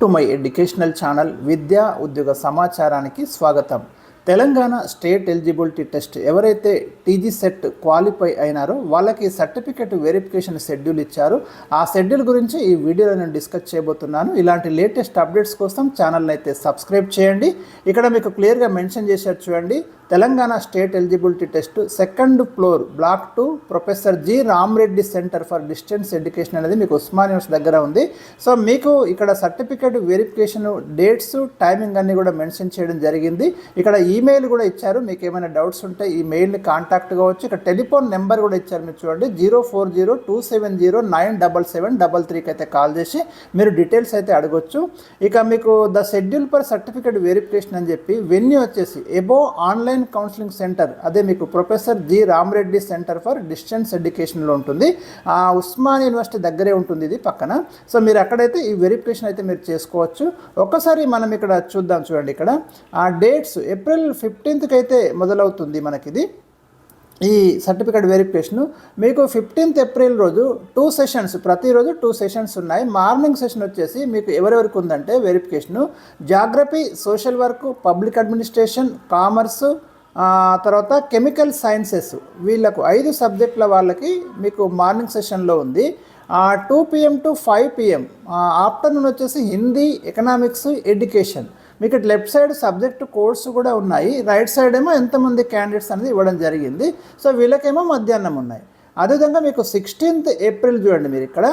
To my educational channel విద్యా ఉద్యోగ సమాచారానికి స్వాగతం. తెలంగాణ స్టేట్ ఎలిజిబిలిటీ టెస్ట్ ఎవరైతే టీజీ సెట్ క్వాలిఫై అయినారో వాళ్ళకి సర్టిఫికేట్ వెరిఫికేషన్ షెడ్యూల్ ఇచ్చారు. ఆ షెడ్యూల్ గురించి ఈ వీడియోలో నేను డిస్కస్ చేయబోతున్నాను. ఇలాంటి లేటెస్ట్ అప్డేట్స్ కోసం ఛానల్ని అయితే సబ్స్క్రైబ్ చేయండి. ఇక్కడ మీకు క్లియర్గా మెన్షన్ చేశారు చూడండి. Telangana state eligibility test second floor block 2 professor G Ram Reddy centre for distance education అనేది మీకు ఉస్మానియా యూనివర్సిటీ దగ్గర ఉంది. సో మీకు ఇక్కడ సర్టిఫికేట్ వెరిఫికేషన్ డేట్స్ టైమింగ్ అన్ని కూడా మెన్షన్ చేయడం జరిగింది. ఇక్కడ ఈమెయిల్ కూడా ఇచ్చారు. మీకు ఏమైనా డౌట్స్ ఉంటే ఈ మెయిల్ని కాంటాక్ట్ కావచ్చు. ఇక్కడ టెలిఫోన్ నెంబర్ కూడా ఇచ్చారు. మీరు చూడండి 04027097733కి అయితే కాల్ చేసి మీరు డీటెయిల్స్ అయితే అడగొచ్చు. ఇక మీకు the schedule for certificate verification అని చెప్పి వెన్యూ వచ్చేసి ఎబో ఆన్లైన్ కౌన్సిలింగ్ సెంటర్, అదే మీకు professor G Ram Reddy centre for distance ఎడ్యుకేషన్లో ఉంటుంది. ఉస్మానియా యూనివర్సిటీ దగ్గరే ఉంటుంది ఇది పక్కన. సో మీరు అక్కడైతే ఈ వెరిఫికేషన్ అయితే మీరు చేసుకోవచ్చు. ఒక్కసారి మనం ఇక్కడ చూద్దాం. చూడండి ఇక్కడ ఆ డేట్స్ ఏప్రిల్ 15th అయితే మొదలవుతుంది మనకిది ఈ సర్టిఫికేట్ వెరిఫికేషన్. మీకు 15th ఏప్రిల్ రోజు 2 సెషన్స్, ప్రతిరోజు 2 సెషన్స్ ఉన్నాయి. మార్నింగ్ సెషన్ వచ్చేసి మీకు ఎవరెవరికి ఉందంటే verification geography, social work, public administration, commerce, తర్వాత కెమికల్ సైన్సెస్, వీళ్ళకు 5 సబ్జెక్టుల వాళ్ళకి మీకు మార్నింగ్ సెషన్లో ఉంది. 2 PM to 5 PM. ఆఫ్టర్నూన్ వచ్చేసి హిందీ, ఎకనామిక్స్, ఎడ్యుకేషన్. మీకు లెఫ్ట్ సైడ్ సబ్జెక్ట్ కోర్స్ కూడా ఉన్నాయి. రైట్ సైడ్ ఏమో ఎంతమంది క్యాండిడేట్స్ అనేది ఇవ్వడం జరిగింది. సో వీళ్ళకేమో మధ్యాహ్నం ఉన్నాయి. అదేవిధంగా మీకు 16th ఏప్రిల్ చూడండి. మీరు ఇక్కడ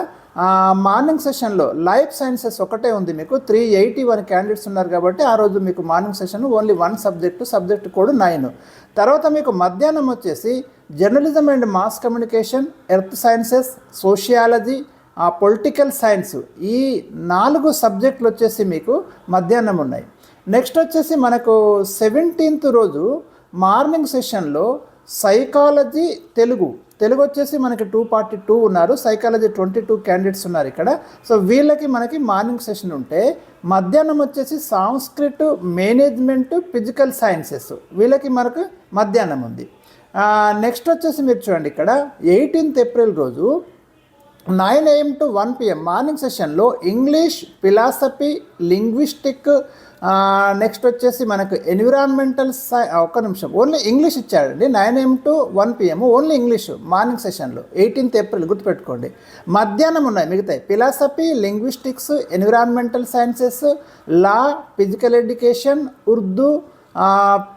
మార్నింగ్ సెషన్లో లైఫ్ సైన్సెస్ ఒకటే ఉంది. మీకు 381 క్యాండిడేట్స్ ఉన్నారు కాబట్టి ఆ రోజు మీకు morning session only 1 subject code 9. తర్వాత మీకు మధ్యాహ్నం వచ్చేసి journalism and mass communication, earth sciences, sociology, political science, ఈ 4 సబ్జెక్టులు వచ్చేసి మీకు మధ్యాహ్నం ఉన్నాయి. నెక్స్ట్ వచ్చేసి మనకు 17th రోజు మార్నింగ్ సెషన్లో సైకాలజీ, తెలుగు వచ్చేసి మనకి 242 ఉన్నారు. సైకాలజీ 22 క్యాండిడేట్స్ ఉన్నారు ఇక్కడ. సో వీళ్ళకి మనకి మార్నింగ్ సెషన్ ఉంటే మధ్యాహ్నం వచ్చేసి సాంస్క్రిట్, మేనేజ్మెంట్, ఫిజికల్ సైన్సెస్, వీళ్ళకి మనకు మధ్యాహ్నం ఉంది. నెక్స్ట్ వచ్చేసి మీరు చూడండి ఇక్కడ 18th ఏప్రిల్ రోజు 9 AM to 1 PM మార్నింగ్ సెషన్లో ఇంగ్లీష్, ఫిలాసఫీ, లింగ్విస్టిక్, నెక్స్ట్ వచ్చేసి మనకు ఎన్విరాన్మెంటల్ ఒక్క నిమిషం ఓన్లీ ఇంగ్లీష్ ఇచ్చాడండి. 9 AM to 1 PM only English morning సెషన్లో 18th ఏప్రిల్ గుర్తుపెట్టుకోండి. మధ్యాహ్నం ఉన్నాయి మిగతాయి philosophy, linguistics, environmental sciences, law, physical education, Urdu,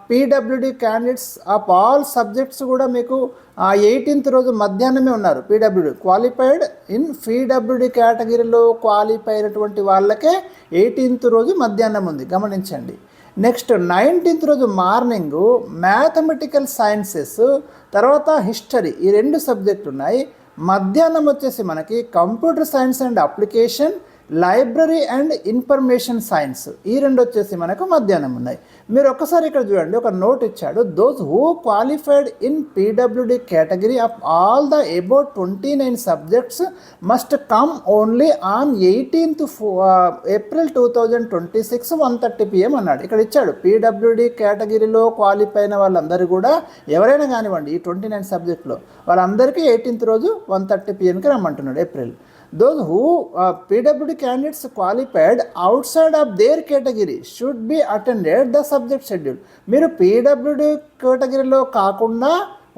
PWD candidates of all subjects కూడా మీకు 18th రోజు మధ్యాహ్నమే ఉన్నారు. పీడబ్ల్యూడి క్వాలిఫైడ్ ఇన్ పీడబ్ల్యూడి కేటగిరీలో క్వాలిఫై అయినటువంటి వాళ్ళకే 18th రోజు మధ్యాహ్నం ఉంది, గమనించండి. నెక్స్ట్ 19th రోజు మార్నింగు మ్యాథమెటికల్ సైన్సెస్, తర్వాత హిస్టరీ, ఈ 2 సబ్జెక్టులు ఉన్నాయి. మధ్యాహ్నం వచ్చేసి మనకి computer science and application, library and information science, ఈ 2 వచ్చేసి మనకు మధ్యాహ్నం ఉన్నాయి. మీరు ఒక్కసారి ఇక్కడ చూడండి, ఒక నోట్ ఇచ్చాడు. Those who qualified in PWD category of all the about 29 subjects must come only on 18th April 2026 1:30 PM అన్నాడు. ఇక్కడ ఇచ్చాడు పీడబ్ల్యూడి కేటగిరీలో క్వాలిఫై అయిన వాళ్ళందరూ కూడా ఎవరైనా కానివ్వండి ఈ 29 సబ్జెక్టులో వాళ్ళందరికీ 18th రోజు 1:30 PMకి రమ్మంటున్నాడు April. Those who PWD candidates qualified outside of their category should be attended the subject schedule. మీరు PWD కేటగిరీలో కాకుండా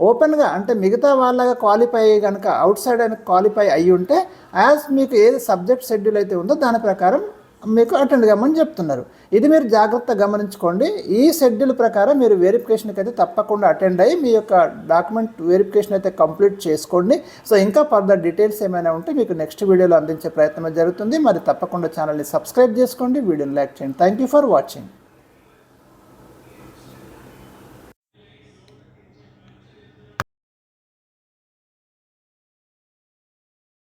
ఓపెన్గా అంటే మిగతా వాళ్ళగా క్వాలిఫై అయ్యి కనుక అవుట్ సైడ్ అని క్వాలిఫై అయ్యి ఉంటే యాజ్ మీకు ఏది సబ్జెక్ట్ షెడ్యూల్ అయితే ఉందో దాని ప్రకారం మీకు అటెండ్ కమ్మని చెప్తున్నారు. ఇది మీరు జాగ్రత్తగా గమనించుకోండి. ఈ షెడ్యూల్ ప్రకారం మీరు వెరిఫికేషన్కి అయితే తప్పకుండా అటెండ్ అయ్యి మీ యొక్క డాక్యుమెంట్ వెరిఫికేషన్ అయితే కంప్లీట్ చేసుకోండి. సో ఇంకా ఫర్దర్ డీటెయిల్స్ ఏమైనా ఉంటే మీకు నెక్స్ట్ వీడియోలో అందించే ప్రయత్నం జరుగుతుంది. మరి తప్పకుండా ఛానల్ని సబ్స్క్రైబ్ చేసుకోండి, వీడియోని లైక్ చేయండి. Thank you for watching.